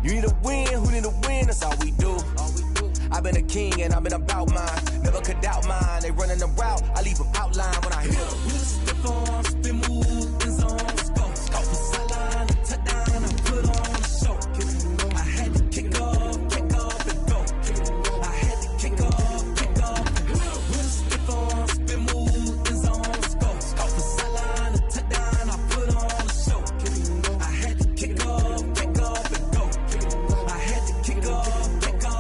You need a win, who need a win? That's all we do. I've been a king and I've been about mine. Never could doubt mine. They running the route, I leave them outline when I hit them. Stiff on, spin move, in zone, scope. From sideline to touchdown, I put on a show. I had to kick off and go. I had to kick off and go. Stiff on, spin move, in zone, scope. From sideline to touchdown, I put on a show. I had to kick off and go. I had to kick off and go.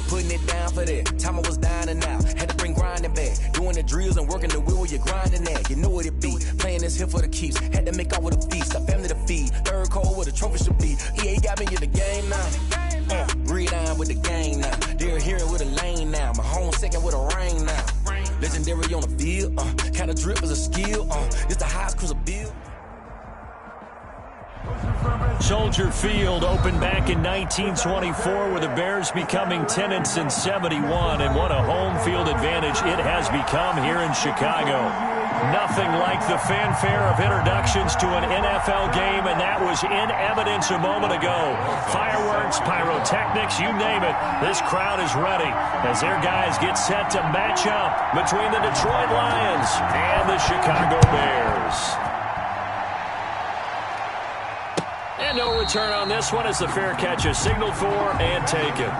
Putting it down for that. Time I was down and out. Had to bring grinding back. Doing the drills and working the wheel where you're grinding at. You know what it be. Playing this here for the keeps. Had to make off with a feast. A family to feed. Third cold where the trophy should be. EA got me in the game now. Breathe on with the game now. They're here with a lane now. My home second with a rain now. Legendary on the field. Kind of drip as a skill. It's the highest cruiser bill. Soldier Field opened back in 1924 with the Bears becoming tenants in 71, and what a home field advantage it has become here in Chicago. Nothing like the fanfare of introductions to an NFL game, and that was in evidence a moment ago. Fireworks, pyrotechnics, you name it. This crowd is ready as their guys get set to match up between the Detroit Lions and the Chicago Bears. And no return on this one as the fair catch is signaled for and taken.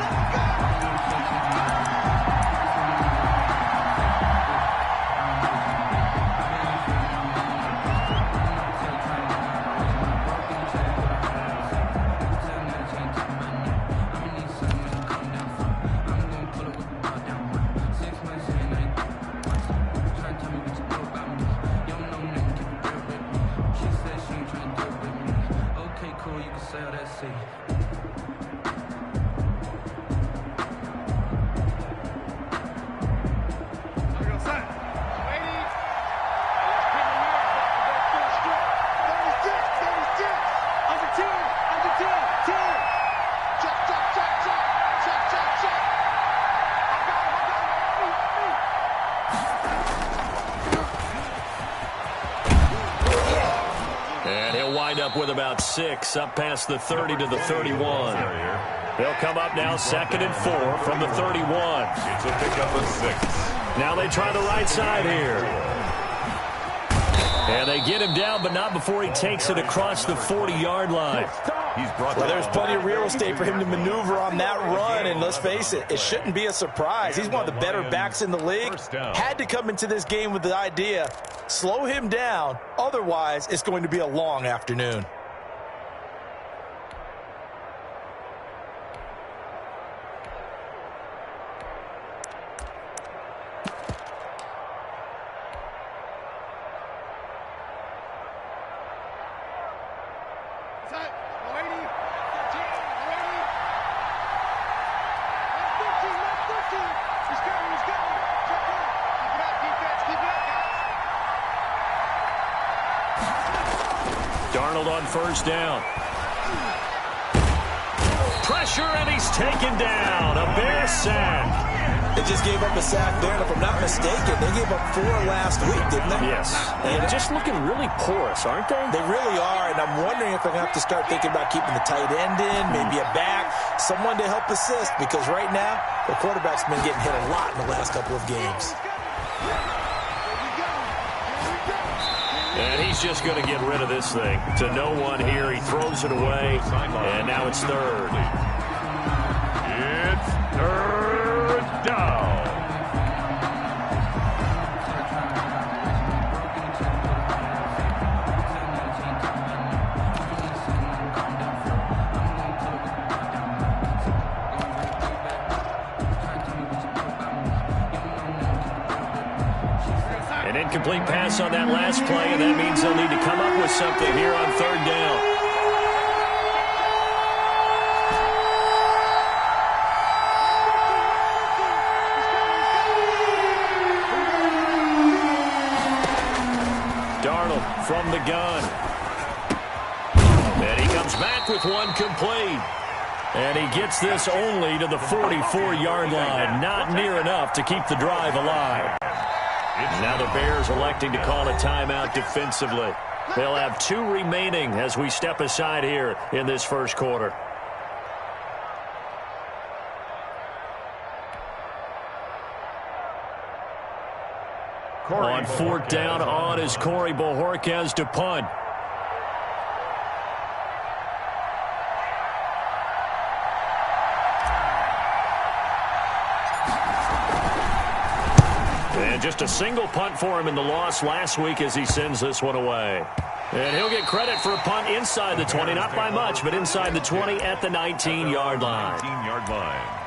With about 6 up past the 30 to the 31. They'll come up now 2nd and 4 from the 31. It's a pickup of 6. Now they try the right side here. And they get him down, but not before he takes it across the 40-yard line. Well, there's plenty of real estate for him to maneuver on that run, and let's face it, it shouldn't be a surprise. He's one of the better backs in the league. Had to come into this game with the idea, slow him down, otherwise it's going to be a long afternoon. On first down. Pressure, and he's taken down. A Bear sack. They just gave up a sack there, and if I'm not mistaken, they gave up 4 last week, didn't they? Yes. And just looking really porous, aren't they? They really are, and I'm wondering if they're going to have to start thinking about keeping the tight end in, maybe a back, someone to help assist, because right now, the quarterback's been getting hit a lot in the last couple of games. And he's just going to get rid of this thing. To no one here. He throws it away. And now it's 3rd. It's 3rd down. An incomplete pass on that last play, and that means they'll need to come up with something here on 3rd down. Darnold from the gun. And he comes back with one complete. And he gets this only to the 44-yard line. Not near enough to keep the drive alive. Now the Bears electing to call a timeout defensively. They'll have 2 remaining as we step aside here in this first quarter. On fourth down on is Corey Bojorquez to punt. And just a single punt for him in the loss last week as he sends this one away. And he'll get credit for a punt inside the 20, not by much, but inside the 20 at the 19-yard line. 19-yard line.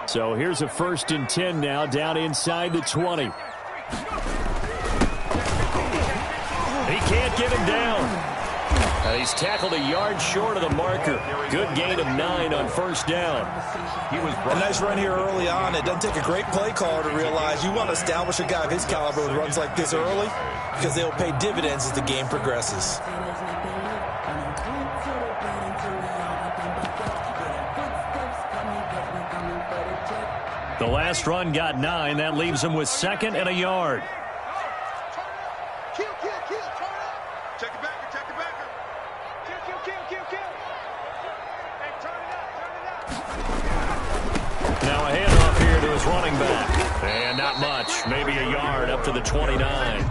So here's a 1st and 10 now, down inside the 20. He can't get him down. And he's tackled a yard short of the marker. Good gain of 9 on 1st down. A nice run here early on. It doesn't take a great play caller to realize you want to establish a guy of his caliber with runs like this early because they'll pay dividends as the game progresses. The last run got 9. That leaves him with 2nd and a yard. Kill. Turn up. Check it back. Kill. Hey, turn it up. Now a handoff here to his running back. And not much. Maybe a yard up to the 29.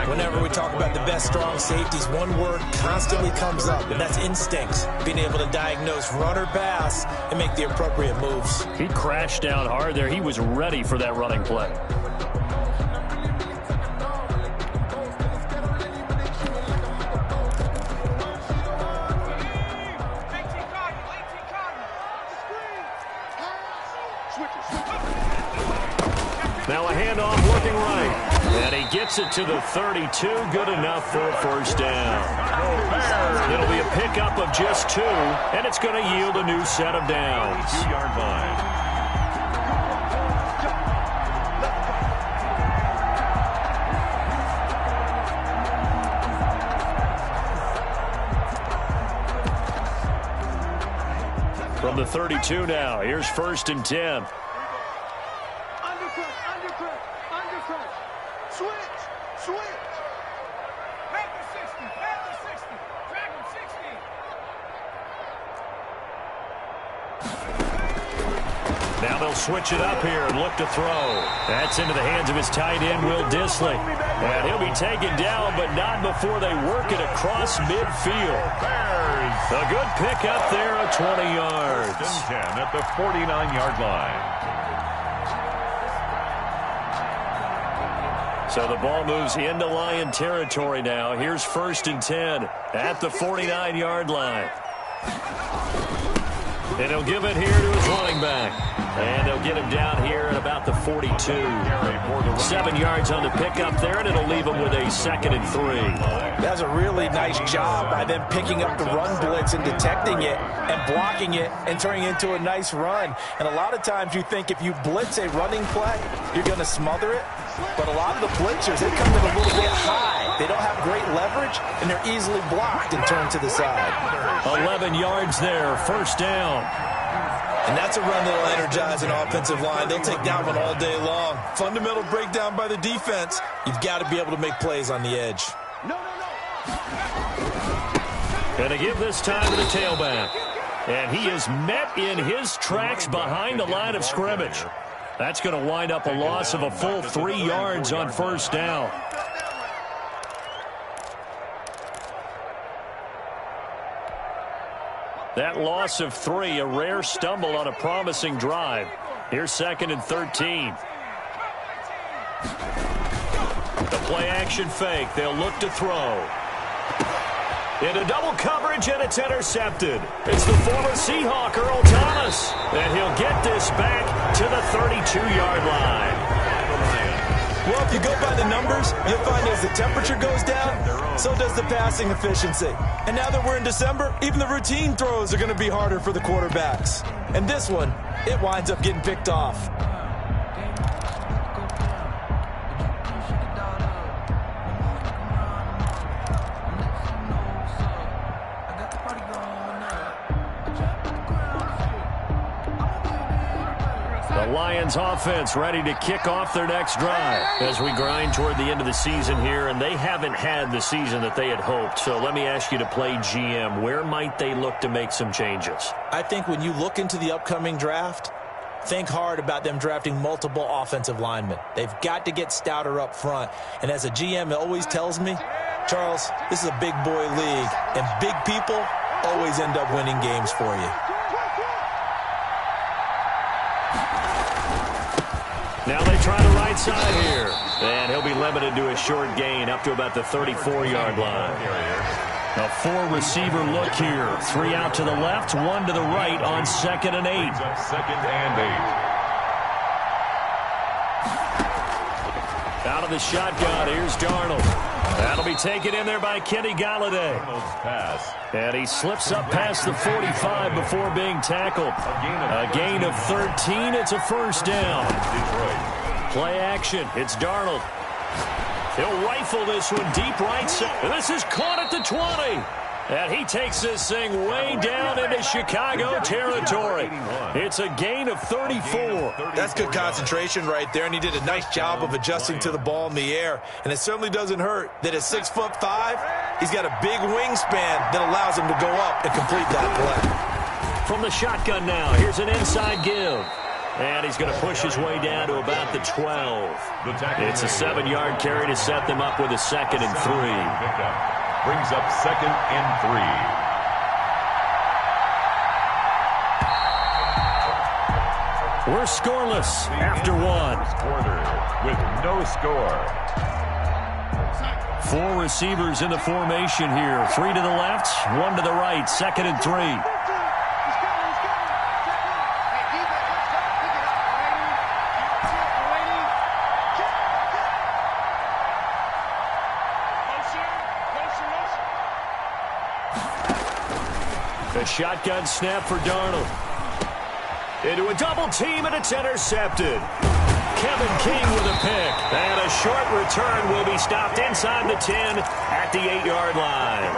Whenever we talk about the best strong safeties, one word constantly comes up, and that's instincts. Being able to diagnose run or pass and make the appropriate moves. He crashed down hard there. He was ready for that running play. Now a handoff looking right. And he gets it to the 32. Good enough for a 1st down. It'll be a pickup of just 2, and it's going to yield a new set of downs. 2-yard line. From the 32 now, here's 1st and 10. Undercut. Switch. Back to 60. Drag him 60. Now they'll switch it up here and look to throw. That's into the hands of his tight end, Will Dissly. And he'll be taken down, but not before they work it across midfield. A good pickup there of 20 yards. 1st and 10 at the 49-yard line. So the ball moves into Lion territory now. Here's 1st and 10 at the 49-yard line. And he'll give it here to his running back. And they'll get him down here at about the 42. 7 yards on the pickup there, and it'll leave him with a 2nd and 3. That's a really nice job by them picking up the run blitz and detecting it and blocking it and turning it into a nice run. And a lot of times you think if you blitz a running play, you're going to smother it. But a lot of the blitzers, they come in a little bit high. They don't have great leverage, and they're easily blocked and turned to the side. 11 yards there, 1st down. And that's a run that'll energize an offensive line. They'll take that one all day long. Fundamental breakdown by the defense. You've got to be able to make plays on the edge. And to give this time to the tailback. And he is met in his tracks behind the line of scrimmage. That's going to wind up a loss of a full 3 yards on 1st down. That loss of 3, a rare stumble on a promising drive. Here's 2nd and 13. The play action fake. They'll look to throw. Into double coverage, and it's intercepted. It's the former Seahawk, Earl Thomas. And he'll get this back to the 32-yard line. Well, if you go by the numbers, you'll find as the temperature goes down, so does the passing efficiency. And now that we're in December, even the routine throws are going to be harder for the quarterbacks. And this one, it winds up getting picked off. The Lions offense ready to kick off their next drive as we grind toward the end of the season here, and they haven't had the season that they had hoped. So let me ask you to play GM. Where might they look to make some changes? I think when you look into the upcoming draft, think hard about them drafting multiple offensive linemen. They've got to get stouter up front. And as a GM, it always tells me, Charles, this is a big boy league, and big people always end up winning games for you. Now they try the right side here. And he'll be limited to a short gain up to about the 34-yard line. A four-receiver look here. 3 out to the left, 1 to the right on 2nd and 8. 2nd and 8. Out of the shotgun, here's Darnold. That'll be taken in there by Kenny Galladay. And he slips up past the 45 before being tackled. A gain of 13. It's a first down. Play action. It's Darnold. He'll rifle this one deep right side. And this is caught at the 20. And he takes this thing way down into Chicago territory. It's a gain of 34. That's good concentration right there, and he did a nice job of adjusting to the ball in the air. And it certainly doesn't hurt that at 6'5", he's got a big wingspan that allows him to go up and complete that play. From the shotgun now, here's an inside give. And he's going to push his way down to about the 12. It's a 7-yard carry to set them up with a 2nd and 3. Brings up 2nd and 3. We're scoreless after 1. Quarter with no score. 4 receivers in the formation here. 3 to the left, 1 to the right. 2nd and 3. A shotgun snap for Darnold. Into a double team, and it's intercepted. Kevin King with a pick. And a short return will be stopped inside the 10 at the 8-yard line.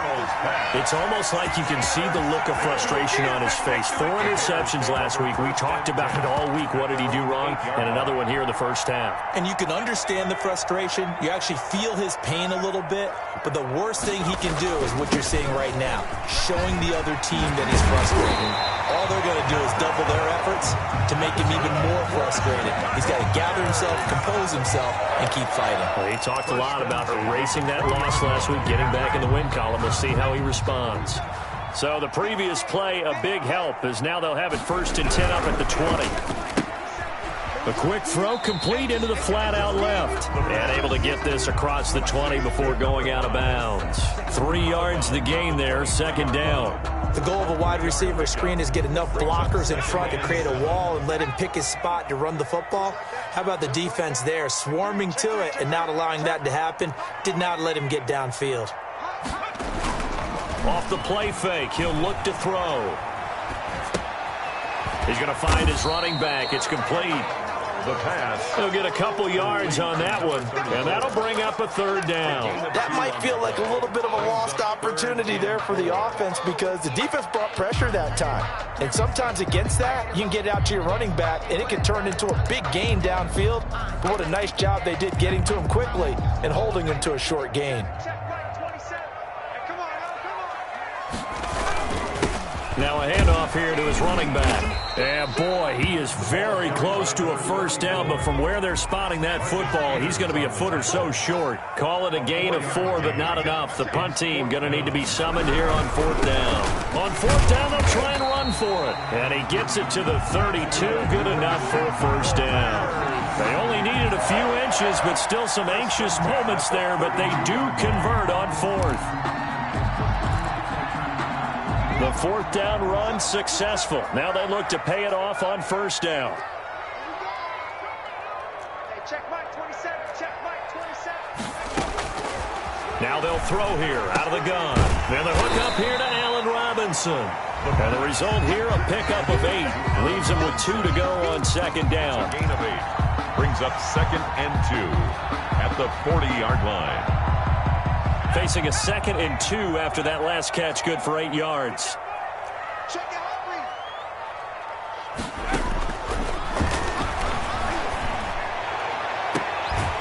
It's almost like you can see the look of frustration on his face. 4 interceptions last week. We talked about it all week. What did he do wrong? And another one here in the first half. And you can understand the frustration. You actually feel his pain a little bit. But the worst thing he can do is what you're seeing right now, showing the other team that he's frustrated. All they're going to do is double their efforts to make him even more frustrated. He's got to gather himself, compose himself, and keep fighting. Well, he talked a lot about erasing that loss last week, getting back in the win column. We'll see how he responds. So the previous play, a big help, as now they'll have it 1st and 10 up at the 20. A quick throw complete into the flat out left. And able to get this across the 20 before going out of bounds. 3 yards the gain there, 2nd down. The goal of a wide receiver screen is get enough blockers in front to create a wall and let him pick his spot to run the football. How about the defense there, swarming to it and not allowing that to happen? Did not let him get downfield. Off the play fake, he'll look to throw. He's going to find his running back. It's complete. The pass. He'll get a couple yards on that one, and that'll bring up a 3rd down. That might feel like a little bit of a lost opportunity there for the offense because the defense brought pressure that time. And sometimes against that, you can get out to your running back, and it can turn into a big gain downfield. But what a nice job they did getting to him quickly and holding him to a short gain. Now a handoff here to his running back. And boy, he is very close to a first down, but from where they're spotting that football, he's going to be a foot or so short. Call it a gain of 4, but not enough. The punt team going to need to be summoned here on 4th down. On 4th down, they'll try and run for it. And he gets it to the 32. Good enough for a first down. They only needed a few inches, but still some anxious moments there, but they do convert on 4th. The 4th down run successful. Now they look to pay it off on 1st down. Check Mike 27. Check Mike 27. Now they'll throw here out of the gun. Then the hook up here to Allen Robinson. And the result here, a pickup of 8. Leaves him with 2 to go on 2nd down. Gain of 8. Brings up 2nd and 2 at the 40-yard line. Facing a 2nd and 2 after that last catch, good for 8 yards.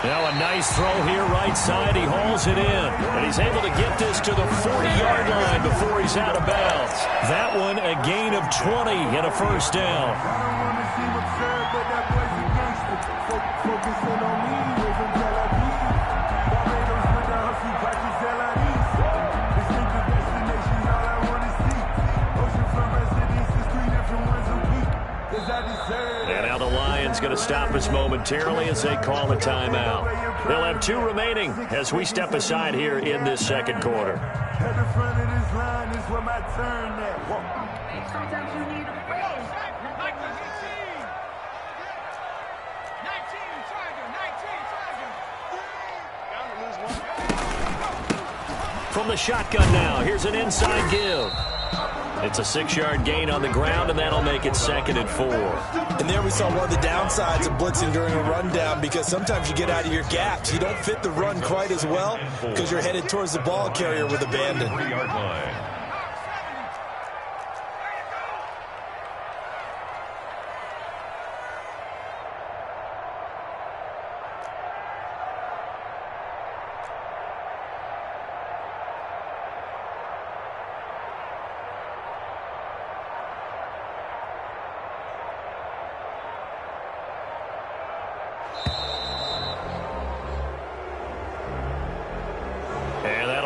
Now a nice throw here right side. He hauls it in. And he's able to get this to the 40-yard line before he's out of bounds. That one a gain of 20 and a first down. And now the Lions going to stop us momentarily as they call a timeout. They'll have 2 remaining as we step aside here in this second quarter. At the front of this line is where my turn at. Sometimes you need a break. 19, From the shotgun now, here's an inside give. It's a 6-yard gain on the ground, and that'll make it 2nd and 4. And there we saw one of the downsides of blitzing during a rundown, because sometimes you get out of your gaps. You don't fit the run quite as well because you're headed towards the ball carrier with abandon. 3-yard line.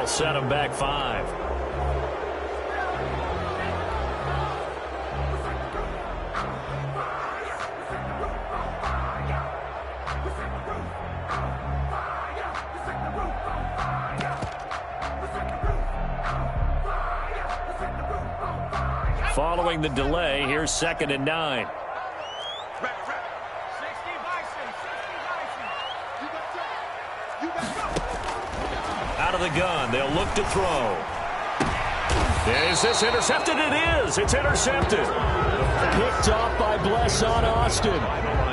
Set him back 5. Following the delay, here's 2nd and 9. Out of the gun, they'll look to throw. Is this intercepted? It is. It's intercepted. Picked off by Blesson Austin.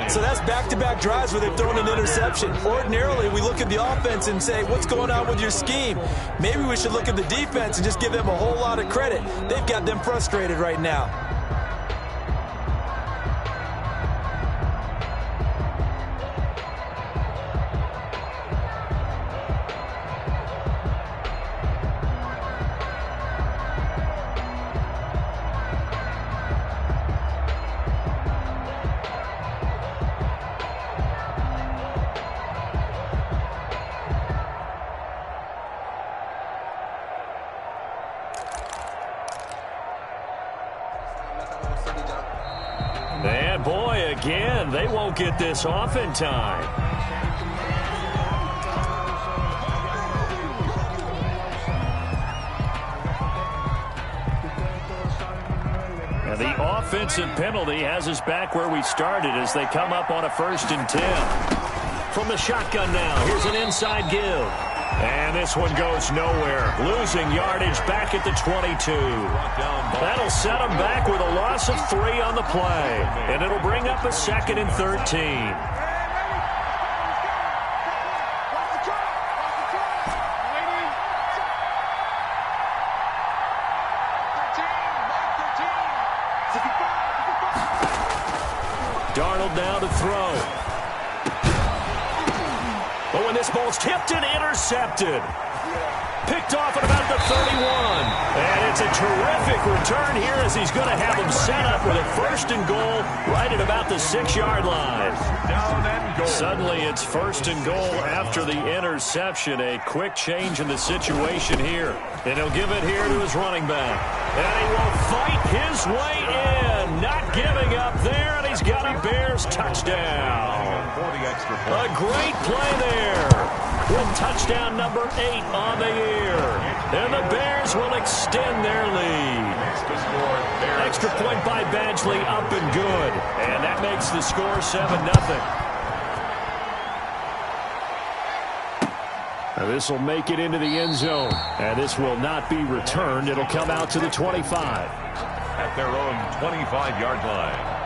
So that's back-to-back drives where they've thrown an interception. Ordinarily, we look at the offense and say, what's going on with your scheme? Maybe we should look at the defense and just give them a whole lot of credit. They've got them frustrated right now. And boy, again, they won't get this off in time. And the offensive penalty has us back where we started as they come up on a 1st and 10. From the shotgun now, here's an inside give. And this one goes nowhere. Losing yardage back at the 22. That'll set them back with a loss of 3 on the play. And it'll bring up a 2nd and 13. Darnold now to throw. But when this ball's tipped and intercepted. Picked off at about the 31. And it's a terrific return here as he's going to have him set up with a 1st and goal right at about the 6-yard line. Down and goal. Suddenly it's 1st and goal after the interception. A quick change in the situation here. And he'll give it here to his running back. And he will fight his way in. Not giving up there, and he's got a Bears touchdown. A great play there. With touchdown number 8 on the year. And the Bears will extend their lead. Extra point by Badgley, up and good. And that makes the score 7-0. This will make it into the end zone. And this will not be returned. It'll come out to the 25. At their own 25-yard line.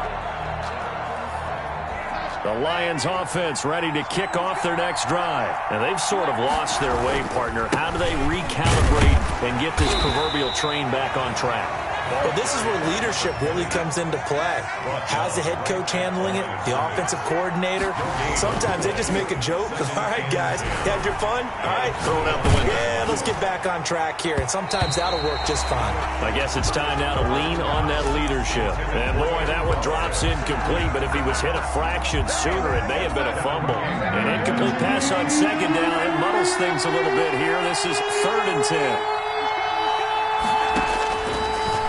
The Lions offense ready to kick off their next drive. And they've sort of lost their way, partner. How do they recalibrate and get this proverbial train back on track? Well, this is where leadership really comes into play. How's the head coach handling it? The offensive coordinator? Sometimes they just make a joke. All right, guys, you had your fun? All right. Throw it out the window. Yeah, let's get back on track here. And sometimes that'll work just fine. I guess it's time now to lean on that leadership. And, boy, that one drops incomplete. But if he was hit a fraction sooner, it may have been a fumble. An incomplete pass on second down. It muddles things a little bit here. This is 3rd and 10.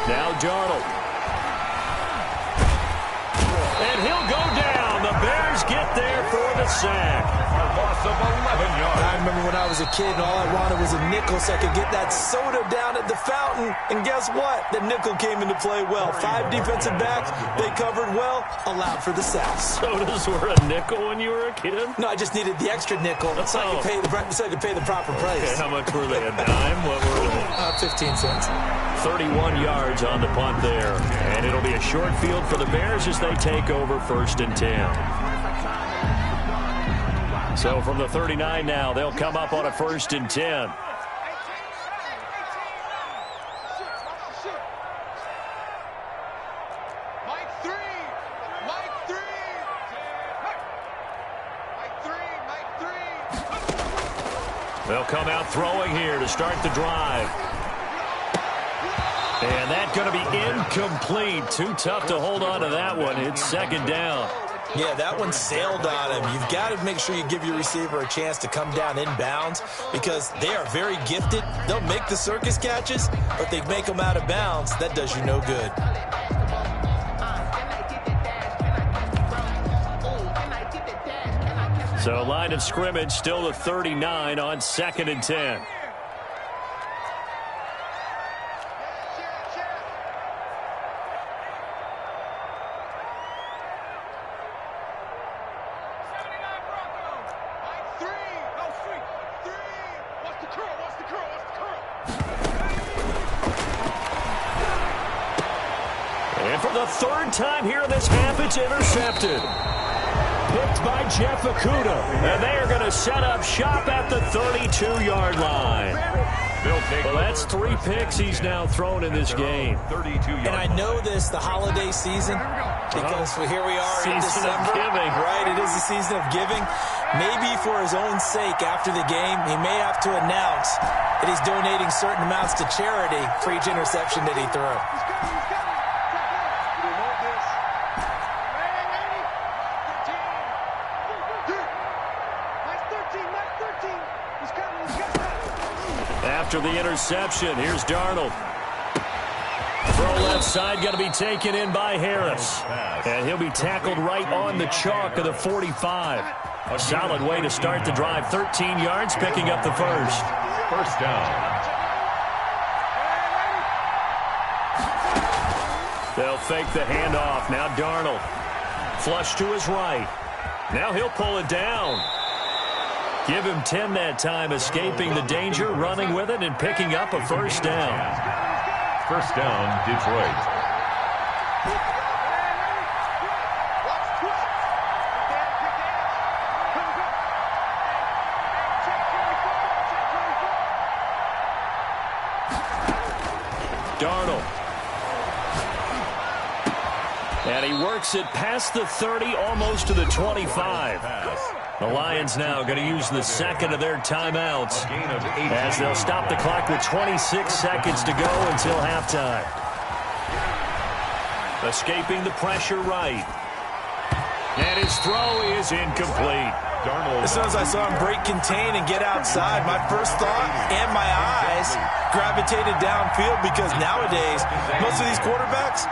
Now Darnold. And he'll go down. The Bears get there for the sack. A loss of 11 yards. I remember when I was a kid and all I wanted was a nickel so I could get that soda down at the fountain. And guess what? The nickel came into play well. 5 defensive backs, they covered well, allowed for the sacks. Sodas were a nickel when you were a kid? No, I just needed the extra nickel so I could pay the proper price. Okay, how much were they? A dime? What were they? 15 cents. 31 yards on the punt there. And it'll be a short field for the Bears as they take over 1st and 10. So from the 39 now, they'll come up on a 1st and 10. They'll come out throwing here to start the drive. And that's going to be incomplete. Too tough to hold on to that one. It's 2nd down. Yeah, that one sailed on him. You've got to make sure you give your receiver a chance to come down inbounds because they are very gifted. They'll make the circus catches, but they make them out of bounds. That does you no good. So line of scrimmage still the 39 on 2nd and 10. And for the 3rd time here in this half, it's intercepted. Picked by Jeff Okudah. And they are going to set up shop at the 32-yard line. Well, that's 3 picks he's now thrown in this game. 32 yards. And I know this, the holiday season, because here we are in December. Giving. Right, it is the season of giving. Maybe for his own sake after the game, he may have to announce that he's donating certain amounts to charity for each interception that he threw. After the interception, here's Darnold. Throw left side, going to be taken in by Harris. And he'll be tackled right on the chalk of the 45. A solid way to start the drive. 13 yards, picking up the first. 1st down. They'll fake the handoff. Now Darnold. Flush to his right. Now he'll pull it down. Give him 10 that time, escaping the danger, running with it, and picking up a 1st down. 1st down, Detroit. Darnold. And he works it past the 30, almost to the 25. The Lions now going to use the 2nd of their timeouts as they'll stop the clock with 26 seconds to go until halftime. Escaping the pressure right. And his throw is incomplete. As soon as I saw him break contain and get outside, my first thought and my eyes gravitated downfield because nowadays, most of these quarterbacks,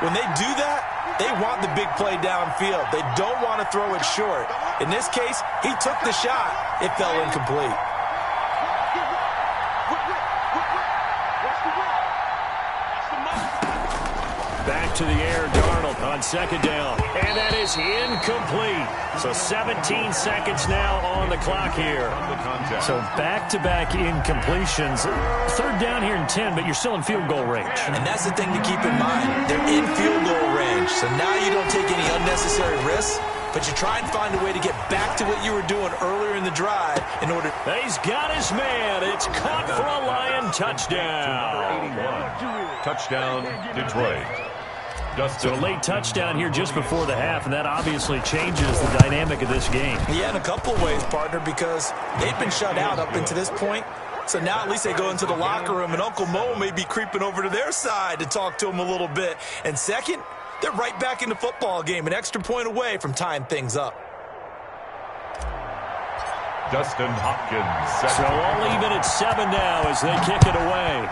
when they do that, they want the big play downfield. They don't want to throw it short. In this case, he took the shot. It fell incomplete. Back to the air, Darnold on 2nd down. And that is incomplete. So 17 seconds now on the clock here. So back-to-back incompletions. 3rd down here and 10, but you're still in field goal range. And that's the thing to keep in mind. They're in field goal range. So now you don't take any unnecessary risks. but you try and find a way to get back to what you were doing earlier in the drive in order. He's got his man. It's caught for a Lion touchdown. 81. Touchdown, Detroit. So a late touchdown here just before the half, and that obviously changes the dynamic of this game. Yeah, in a couple of ways, partner, because they've been shut out up until this point. So now at least they go into the locker room, and Uncle Mo may be creeping over to their side to talk to him a little bit. And second, they're right back in the football game, an extra point away from tying things up. Dustin Hopkins. So all even at 7 now as they kick it away.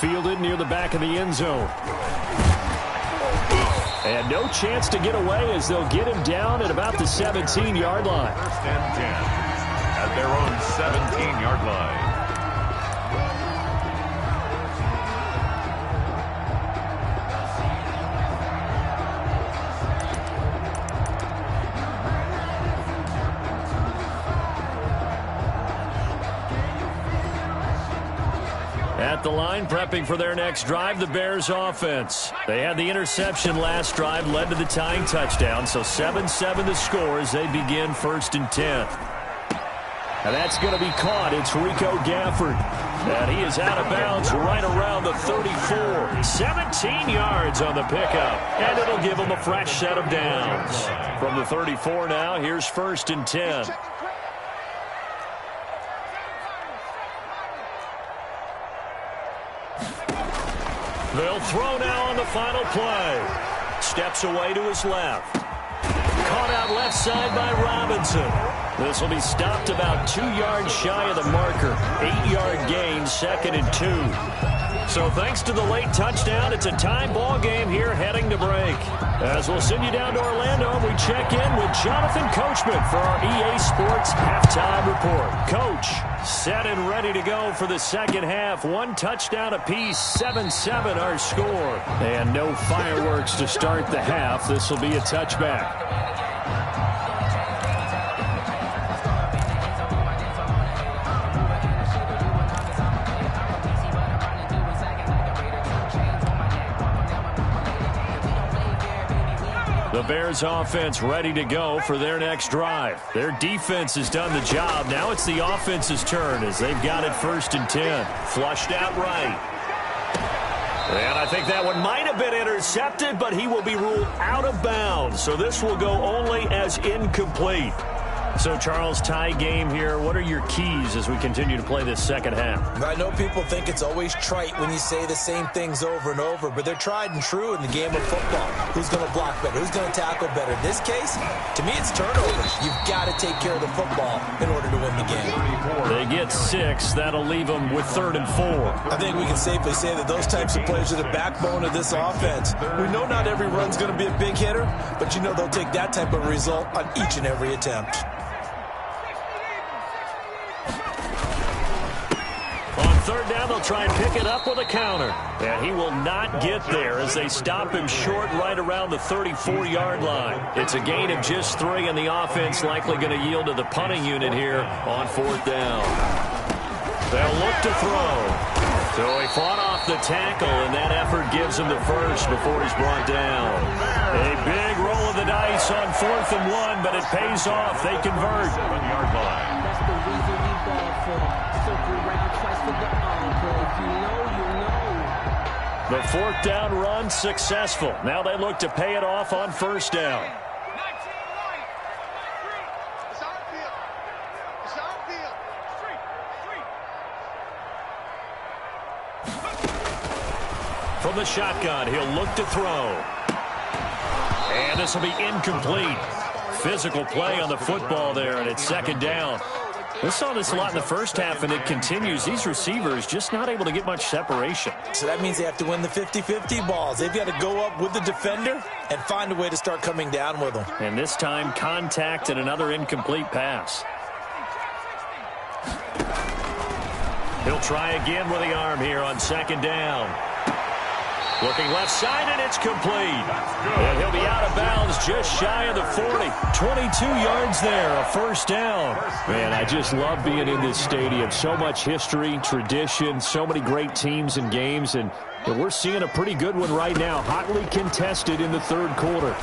Fielded near the back of the end zone. And no chance to get away as they'll get him down at about the 17-yard line. First and 10 at their own 17-yard line. At the line, prepping for their next drive, the Bears offense. They had the interception last drive, led to the tying touchdown, so 7-7 to score as they begin 1st and 10. And that's going to be caught. It's Rico Gafford. And he is out of bounds right around the 34. 17 yards on the pickup. And it'll give him a fresh set of downs. From the 34 now, here's 1st and 10. They'll throw now on the final play. Steps away to his left. Caught out left side by Robinson. This will be stopped about 2 yards shy of the marker. 8-yard gain, 2nd and 2. So thanks to the late touchdown, it's a tie ball game here heading to break. As we'll send you down to Orlando, we check in with Jonathan Coachman for our EA Sports Halftime Report. Coach, set and ready to go for the second half. 1 touchdown apiece, 7-7 our score. And no fireworks to start the half. This will be a touchback. The Bears offense ready to go for their next drive. Their defense has done the job. Now it's the offense's turn as they've got it 1st and 10. Flushed out right. And I think that one might have been intercepted, but he will be ruled out of bounds. So this will go only as incomplete. So, Charles, tie game here. What are your keys as we continue to play this second half? I know people think it's always trite when you say the same things over and over, but they're tried and true in the game of football. Who's going to block better? Who's going to tackle better? In this case, to me, it's turnovers. You've got to take care of the football in order to win the game. They get 6. That'll leave them with 3rd and 4. I think we can safely say that those types of players are the backbone of this offense. We know not every run's going to be a big hitter, but you know they'll take that type of result on each and every attempt. On 3rd down, they'll try and pick it up with a counter. And he will not get there as they stop him short right around the 34-yard line. It's a gain of just 3, and the offense likely going to yield to the punting unit here on 4th down. They'll look to throw. So he fought off the tackle, and that effort gives him the first before he's brought down. A big roll of the dice on 4th and 1, but it pays off. They convert. 7-yard line. That's the reason we ball for. Circle around twice for the encore. If you know, you know. The 4th down run successful. Now they look to pay it off on 1st down. From the shotgun, he'll look to throw. And this will be incomplete. Physical play on the football there, and it's 2nd down. We saw this a lot in the first half, and it continues. These receivers just not able to get much separation. So that means they have to win the 50-50 balls. They've got to go up with the defender and find a way to start coming down with them. And this time, contact and another incomplete pass. He'll try again with the arm here on 2nd down. Looking left side, and it's complete. And he'll be out of bounds just shy of the 40. 22 yards there, a first down. Man, I just love being in this stadium. So much history, tradition, so many great teams and games, and we're seeing a pretty good one right now, hotly contested in the third quarter.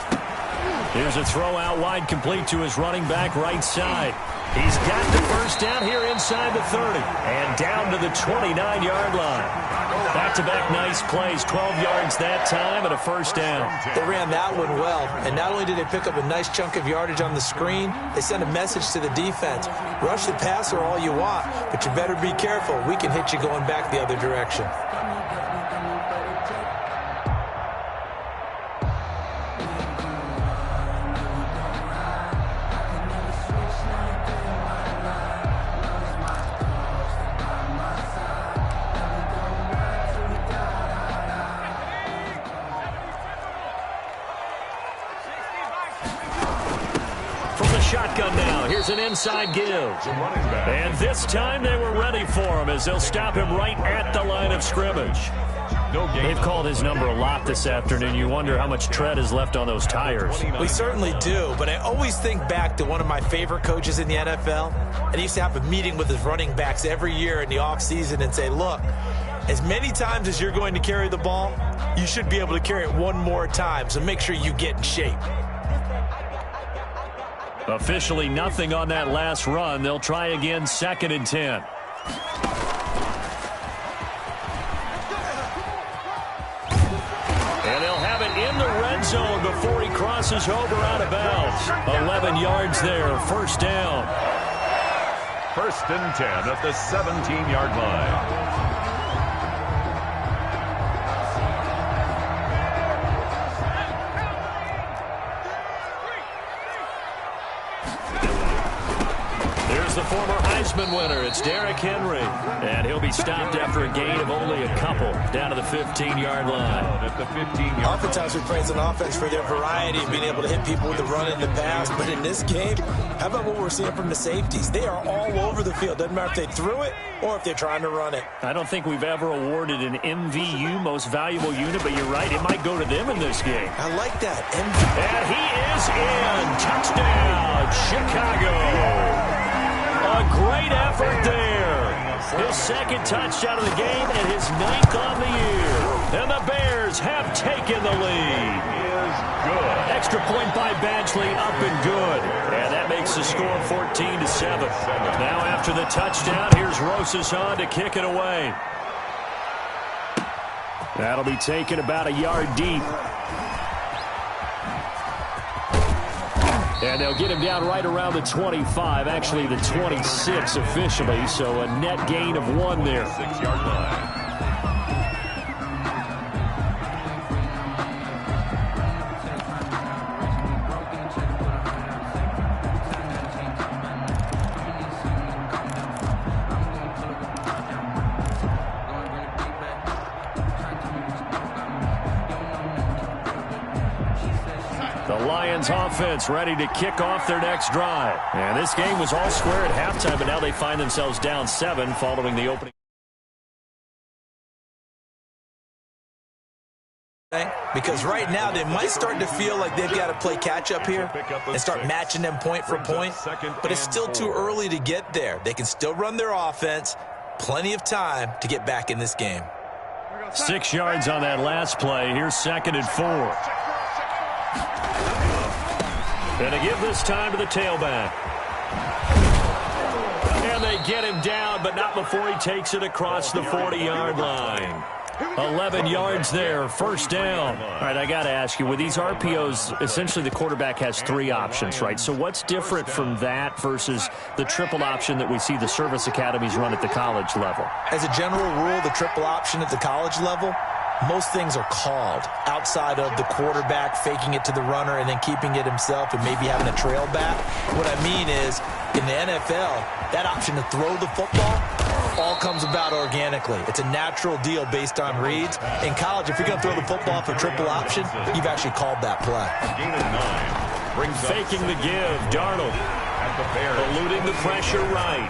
Here's a throw out wide, complete to his running back right side. He's got the first down here inside the 30 and down to the 29-yard line. Back-to-back nice plays, 12 yards that time and a first down. They ran that one well, and not only did they pick up a nice chunk of yardage on the screen, they sent a message to the defense. Rush the passer all you want, but you better be careful. We can hit you going back the other direction. Shotgun now. Here's an inside give. And this time they were ready for him as they'll stop him right at the line of scrimmage. They've called his number a lot this afternoon. You wonder how much tread is left on those tires. We certainly do, but I always think back to one of my favorite coaches in the NFL, and he used to have a meeting with his running backs every year in the offseason and say, look, as many times as you're going to carry the ball, you should be able to carry it one more time, so make sure you get in shape. Officially nothing on that last run. They'll try again, 2nd and 10. And they'll have it in the red zone before he crosses over out of bounds. 11 yards there, first down. 1st and 10 at the 17-yard line. The former Heisman winner, it's Derrick Henry. And he'll be stopped after a gain of only a couple down to the 15-yard line. At the 15-yard line. Oftentimes we praise an offense for their variety of being able to hit people with the run and the pass. But in this game, how about what we're seeing from the safeties? They are all over the field. Doesn't matter if they threw it or if they're trying to run it. I don't think we've ever awarded an MVU, most valuable unit, but you're right, it might go to them in this game. I like that. And he is in. Touchdown, Chicago. A great effort there. His 2nd touchdown of the game and his 9th on the year. And the Bears have taken the lead. Good. Extra point by Badgley, up and good. And that makes the score 14-7. Now after the touchdown, here's Rosas on to kick it away. That'll be taken about a yard deep. And they'll get him down right around the 25, actually the 26 officially, so a net gain of 1 there. 6-yard line. Offense ready to kick off their next drive. And this game was all square at halftime, but now they find themselves down 7 following the opening. Because right now they might start to feel like they've got to play catch-up here and start matching them point for point. But it's still too early to get there. They can still run their offense. Plenty of time to get back in this game. 6 yards on that last play. Here's 2nd and 4. And to give this time to the tailback. And they get him down, but not before he takes it across the 40-yard line. 11 yards there, first down. All right, I got to ask you, with these RPOs, essentially the quarterback has 3 options, right? So what's different from that versus the triple option that we see the service academies run at the college level? As a general rule, the triple option at the college level, most things are called outside of the quarterback faking it to the runner and then keeping it himself and maybe having a trail back. What I mean is, in the NFL, that option to throw the football all comes about organically. It's a natural deal based on reads. In college, if you're going to throw the football for triple option, you've actually called that play. Gain of 9. Faking the give, Darnold. At the Bears. Eluding the pressure right.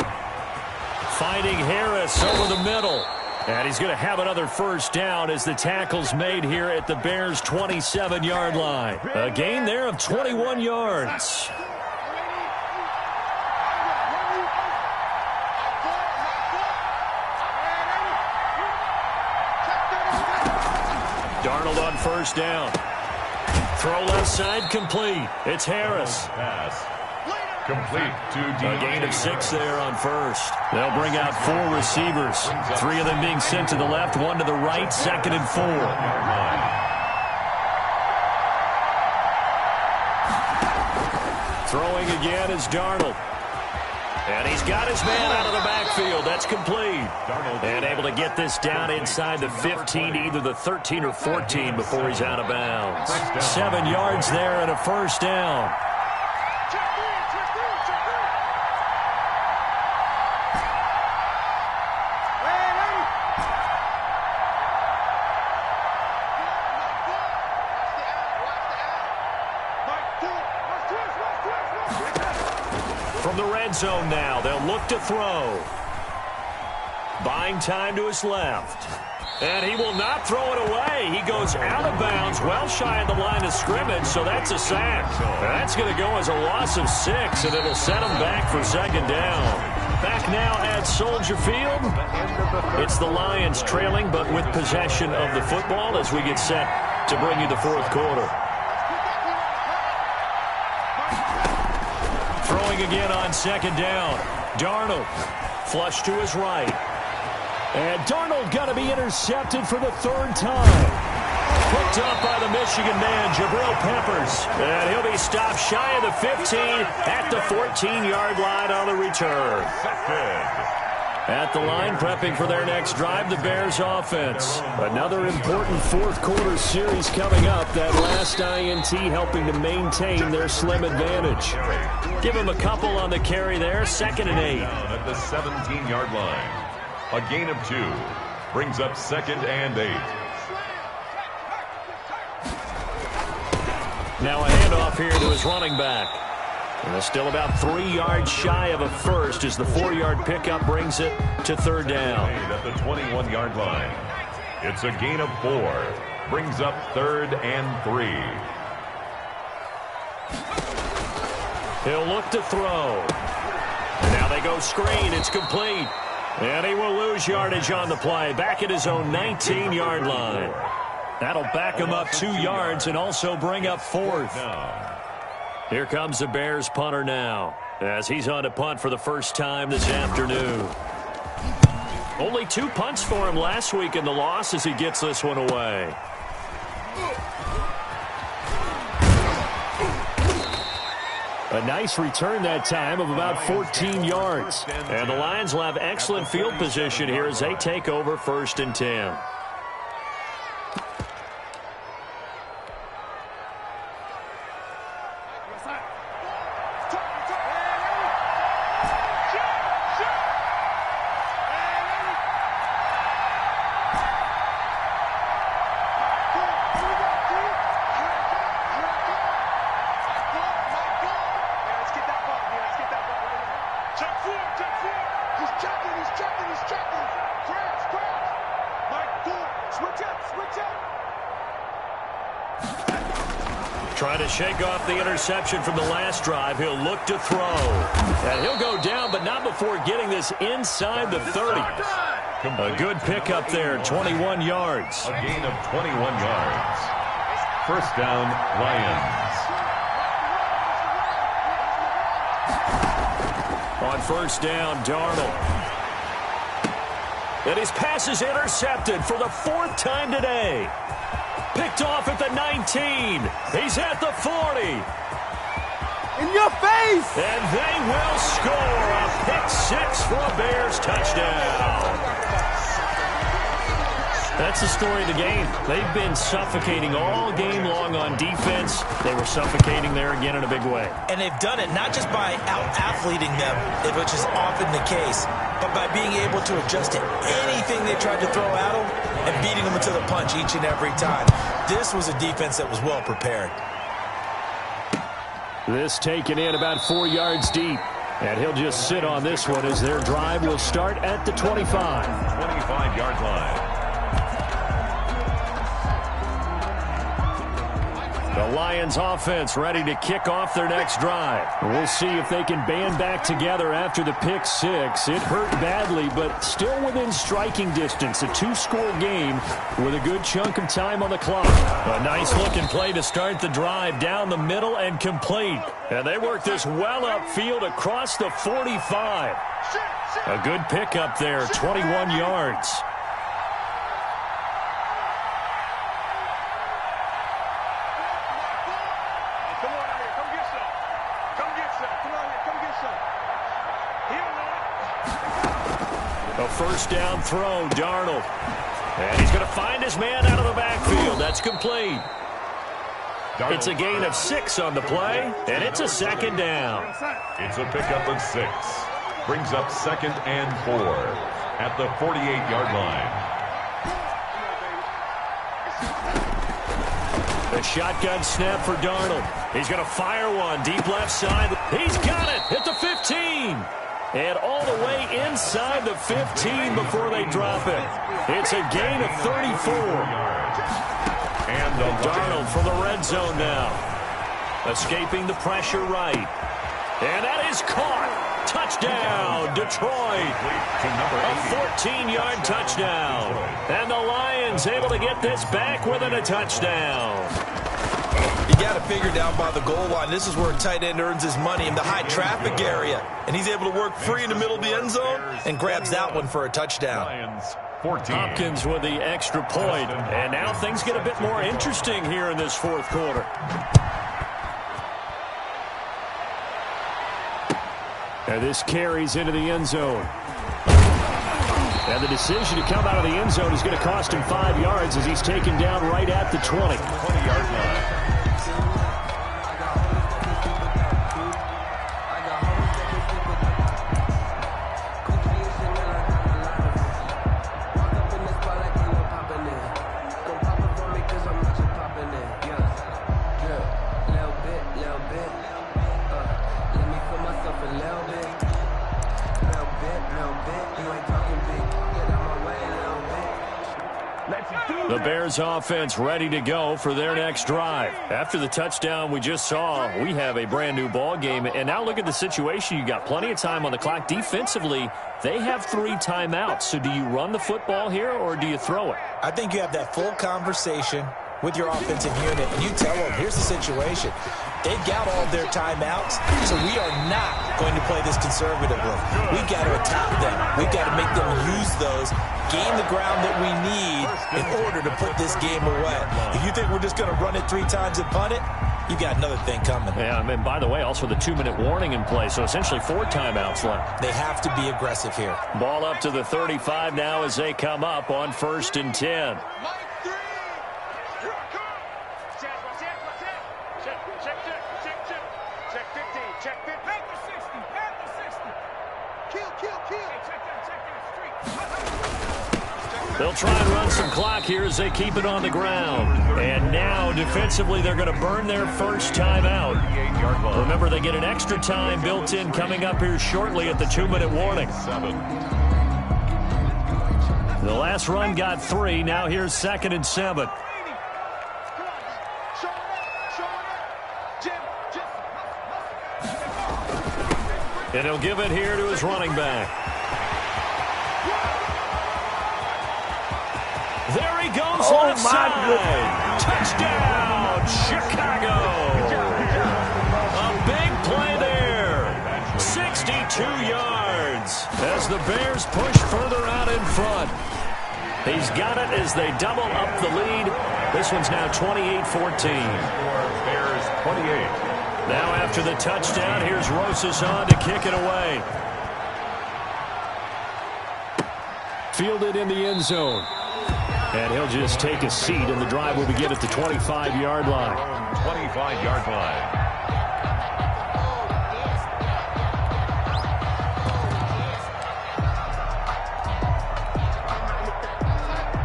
Finding Harris over the middle. And he's going to have another first down as the tackle's made here at the Bears' 27-yard line. A gain there of 21 yards. Darnold on first down. Throw left side, complete. It's Harris. Pass. Complete to A gain of 6 there on first. They'll bring out 4 receivers. 3 of them being sent to the left, 1 to the right, 2nd and 4. Throwing again is Darnold. And he's got his man out of the backfield. That's complete. And able to get this down inside the 15, either the 13 or 14 before he's out of bounds. 7 yards there and a first down. From the red zone now, they'll look to throw. Buying time to his left. And he will not throw it away. He goes out of bounds, well shy of the line of scrimmage, so that's a sack. That's going to go as a loss of 6, and it'll set him back for 2nd down. Back now at Soldier Field. It's the Lions trailing, but with possession of the football as we get set to bring you the 4th quarter. Throwing again on 2nd down. Darnold flush to his right. And Darnold got to be intercepted for the 3rd time. Picked up by the Michigan man, Jabril Peppers. And he'll be stopped shy of the 15 at the 14-yard line on the return. At the line, prepping for their next drive, the Bears offense. Another important 4th quarter series coming up. That last INT helping to maintain their slim advantage. Give them a couple on the carry there. 2nd and 8. At the 17-yard line. A gain of 2. Brings up 2nd and 8. Now a handoff here to his running back. And still about 3 yards shy of a first as the 4-yard pickup brings it to 3rd down. At the 21-yard line. It's a gain of 4. Brings up 3rd and 3. He'll look to throw. Now they go screen. It's complete. And he will lose yardage on the play. Back at his own 19-yard line. That'll back him up 2 yards and also bring up 4th. Here comes the Bears punter now as he's on to punt for the first time this afternoon. Only 2 punts for him last week in the loss as he gets this one away. A nice return that time of about 14 yards. And the Lions will have excellent field position here as they take over 1st and 10. Trying to shake off the interception from the last drive. He'll look to throw. And he'll go down, but not before getting this inside the 30. A good pickup there, 21 yards. A gain of 21 yards. 1st down, Lions. On 1st down, Darnold. And his pass is intercepted for the 4th time today. Picked off at the 19. He's at the 40. In your face! And they will score a pick-6 for a Bears touchdown. That's the story of the game. They've been suffocating all game long on defense. They were suffocating there again in a big way. And they've done it not just by out-athleting them, which is often the case, but by being able to adjust to anything they tried to throw at them and beating them to the punch each and every time. This was a defense that was well prepared. This taken in about 4 yards deep. And he'll just sit on this one as their drive will start at the 25. 25-yard line. The Lions offense ready to kick off their next drive. We'll see if they can band back together after the pick six. It hurt badly, but still within striking distance. A two-score game with a good chunk of time on the clock. A nice-looking play to start the drive down the middle and complete. And they work this well upfield across the 45. A good pickup there, 21 yards. A first down throw, Darnold. And he's going to find his man out of the backfield. That's complete. It's a gain of 6 on the play, and it's a second down. It's a pickup of 6. Brings up 2nd and 4 at the 48-yard line. The shotgun snap for Darnold. He's going to fire one deep left side. He's got it at the 15. And all the way inside the 15 before they drop it. It's a gain of 34. And Darnold from the red zone now. Escaping the pressure right. And that is caught. Touchdown, Detroit. A 14-yard touchdown. And the Lions able to get this back within a touchdown. You got to figure down by the goal line. This is where a tight end earns his money in the high traffic area. And he's able to work free in the middle of the end zone and grabs that one for a touchdown. Lions 14. Hopkins with the extra point. And now things get a bit more interesting here in this fourth quarter. And this carries into the end zone. And the decision to come out of the end zone is going to cost him 5 yards as he's taken down right at the 20. 20-yard line. The Bears offense ready to go for their next drive. After the touchdown we just saw, we have a brand new ball game. And now look at the situation. You got plenty of time on the clock. Defensively, they have 3 timeouts. So do you run the football here or do you throw it? I think you have that full conversation with your offensive unit, and you tell them, here's the situation. They've got all their timeouts, so we are not going to play this conservatively. We've got to attack them. We've got to make them use those, gain the ground that we need in order to put this game away. If you think we're just going to run it 3 times and punt it, you got another thing coming. Yeah, and by the way, also the 2-minute warning in play, so essentially 4 timeouts left. They have to be aggressive here. Ball up to the 35 now as they come up on 1st and 10. They'll try and run some clock here as they keep it on the ground. And now, defensively, they're going to burn their first timeout. Remember, they get an extra time built in coming up here shortly at the 2-minute warning. The last run got 3. Now here's 2nd and 7. And he'll give it here to his running back. There he goes left side. Touchdown, Chicago. A big play there. 62 yards as the Bears push further out in front. He's got it as they double up the lead. This one's now 28-14. Bears 28. Now after the touchdown, here's Rosas on to kick it away. Fielded in the end zone. And he'll just take a seat, and the drive will begin at the 25-yard line. 25-yard line.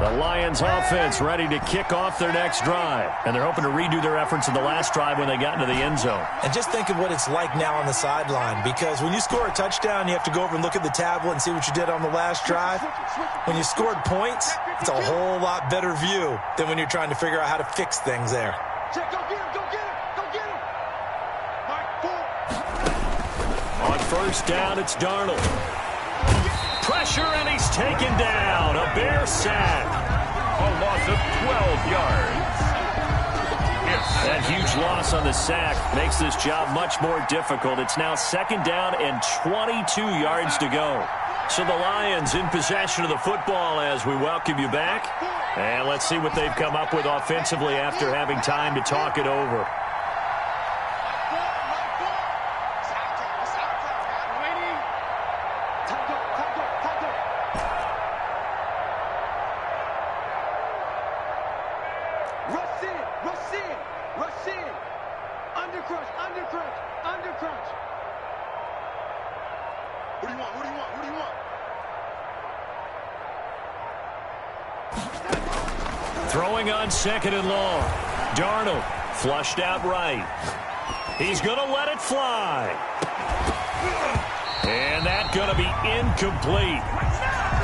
The Lions offense ready to kick off their next drive. And they're hoping to redo their efforts in the last drive when they got into the end zone. And just think of what it's like now on the sideline, because when you score a touchdown, you have to go over and look at the tablet and see what you did on the last drive. When you scored points, it's a whole lot better view than when you're trying to figure out how to fix things there. On first down, it's Darnold. Pressure, and he's taken down. A Bear sack. A loss of 12 yards. That huge loss on the sack makes this job much more difficult. It's now second down and 22 yards to go. So the Lions in possession of the football as we welcome you back. And let's see what they've come up with offensively after having time to talk it over. Throwing on second and long. Darnold flushed out right. He's going to let it fly. And that's going to be incomplete.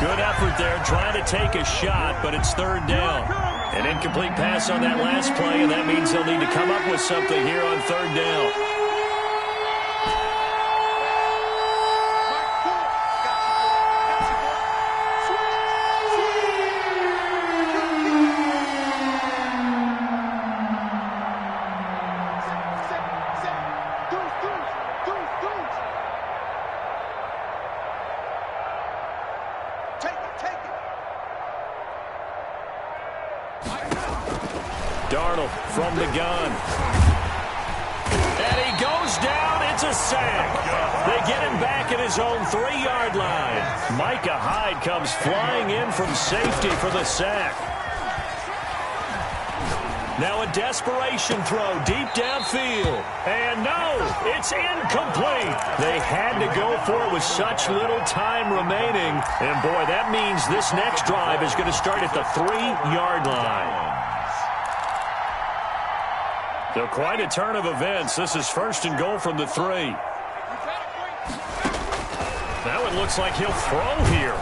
Good effort there trying to take a shot, but it's third down. An incomplete pass on that last play, and that means they'll need to come up with something here on third down. Darnold from the gun. And he goes down. It's a sack. They get him back at his own 3-yard line. Micah Hyde comes flying in from safety for the sack. Now a desperation throw deep downfield. And no, it's incomplete. They had to go for it with such little time remaining. And boy, that means this next drive is going to start at the 3-yard line. So quite a turn of events. This is first and goal from the 3. Now it looks like he'll throw here.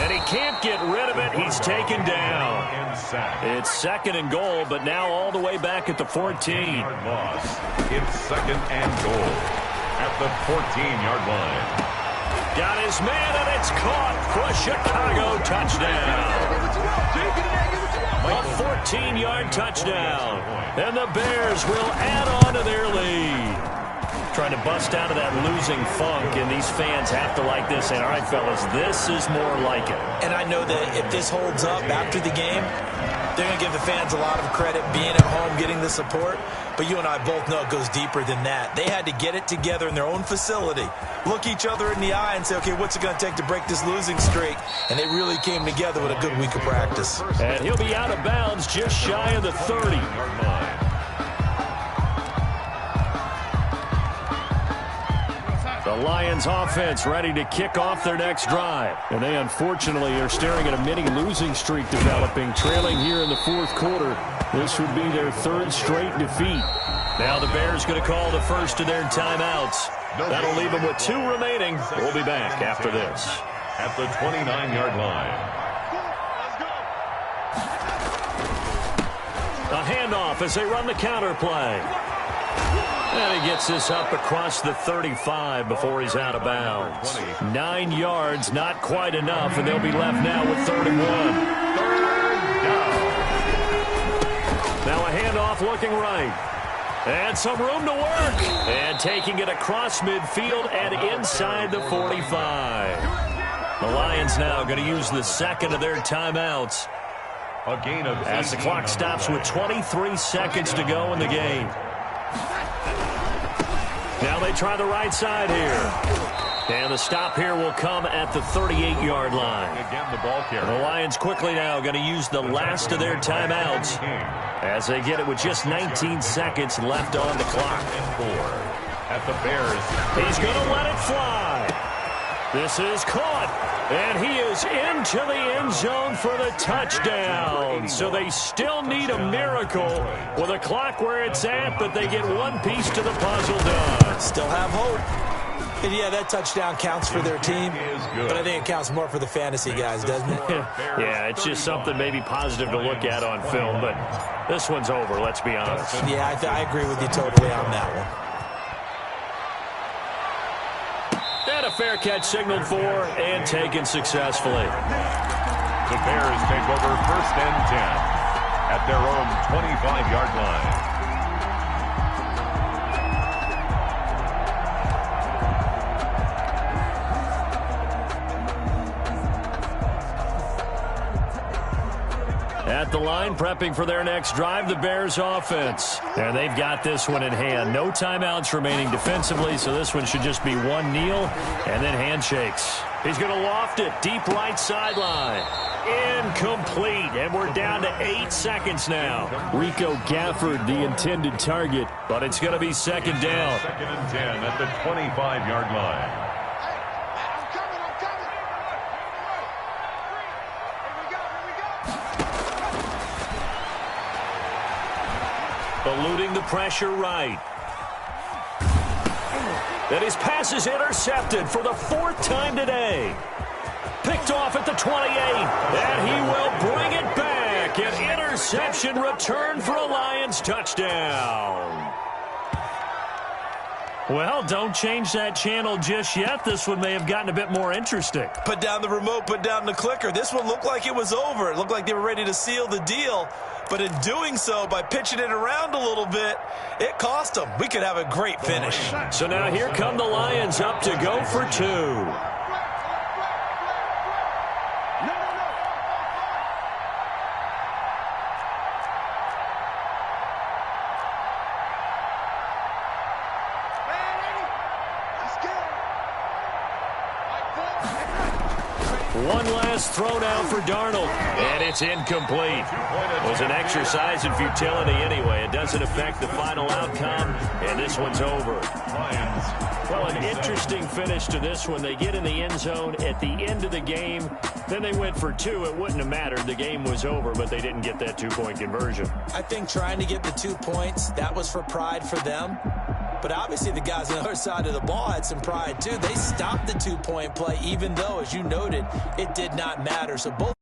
And he can't get rid of it. He's taken down. It's second and goal, but now all the way back at the 14. Loss. It's second and goal at the 14-yard line. Got his man, and it's caught for a Chicago touchdown. A 14-yard touchdown. And the Bears will add on to their lead. Trying to bust out of that losing funk, and these fans have to like this. And all right, fellas, this is more like it. And I know that if this holds up after the game, they're going to give the fans a lot of credit being at home, getting the support. But you and I both know it goes deeper than that. They had to get it together in their own facility, look each other in the eye and say, okay, what's it going to take to break this losing streak? And they really came together with a good week of practice. And he'll be out of bounds just shy of the 30. The Lions offense ready to kick off their next drive. And they unfortunately are staring at a mini losing streak developing, trailing here in the fourth quarter. This would be their 3rd straight defeat. Now the Bears going to call the first of their timeouts. That'll leave them with 2 remaining. We'll be back after this. At the 29-yard line. A handoff as they run the counter play. And he gets this up across the 35 before he's out of bounds. 9 yards, not quite enough, and they'll be left now with 3rd and 1. Now a handoff looking right. And some room to work. And taking it across midfield and inside the 45. The Lions now going to use the second of their timeouts. A gain of as the clock stops with 23 seconds to go in the game. Now they try the right side here. And the stop here will come at the 38-yard line. Again, the ball carrier. The Lions quickly now going to use the last of their timeouts as they get it with just 19 seconds left on the clock. At the Bears. He's going to let it fly. This is caught, and he is into the end zone for the touchdown. So they still need a miracle with a clock where it's at, but they get one piece to the puzzle done. Still have hope. And yeah, that touchdown counts for their team, but I think it counts more for the fantasy guys, doesn't it? Yeah, it's just something maybe positive to look at on film, but this one's over, let's be honest. Yeah, I agree with you totally on that one. And a fair catch signaled for and taken successfully. The Bears take over 1st and 10 at their own 25-yard line. At the line, prepping for their next drive, the Bears offense. And they've got this one in hand. No timeouts remaining defensively, so this one should just be one kneel and then handshakes. He's going to loft it, deep right sideline. Incomplete, and we're down to 8 seconds now. Rico Gafford, the intended target, but it's going to be second down. 2nd and 10 at the 25-yard line. Eluding the pressure right. Then his pass is intercepted for the 4th time today. Picked off at the 28, and he will bring it back. An interception return for a Lions touchdown. Well, don't change that channel just yet. This one may have gotten a bit more interesting. Put down the remote, put down the clicker. This one looked like it was over. It looked like they were ready to seal the deal. But in doing so, by pitching it around a little bit, it cost them. We could have a great finish. So now here come the Lions up to go for 2. One last throw down for Darnold, and it's incomplete. It was an exercise in futility anyway. It doesn't affect the final outcome, and this one's over. Well, an interesting finish to this one. They get in the end zone at the end of the game. Then they went for 2. It wouldn't have mattered. The game was over, but they didn't get that 2-point conversion. I think trying to get the 2 points, that was for pride for them. But obviously the guys on the other side of the ball had some pride too. They stopped the 2-point play, even though, as you noted, it did not matter. So both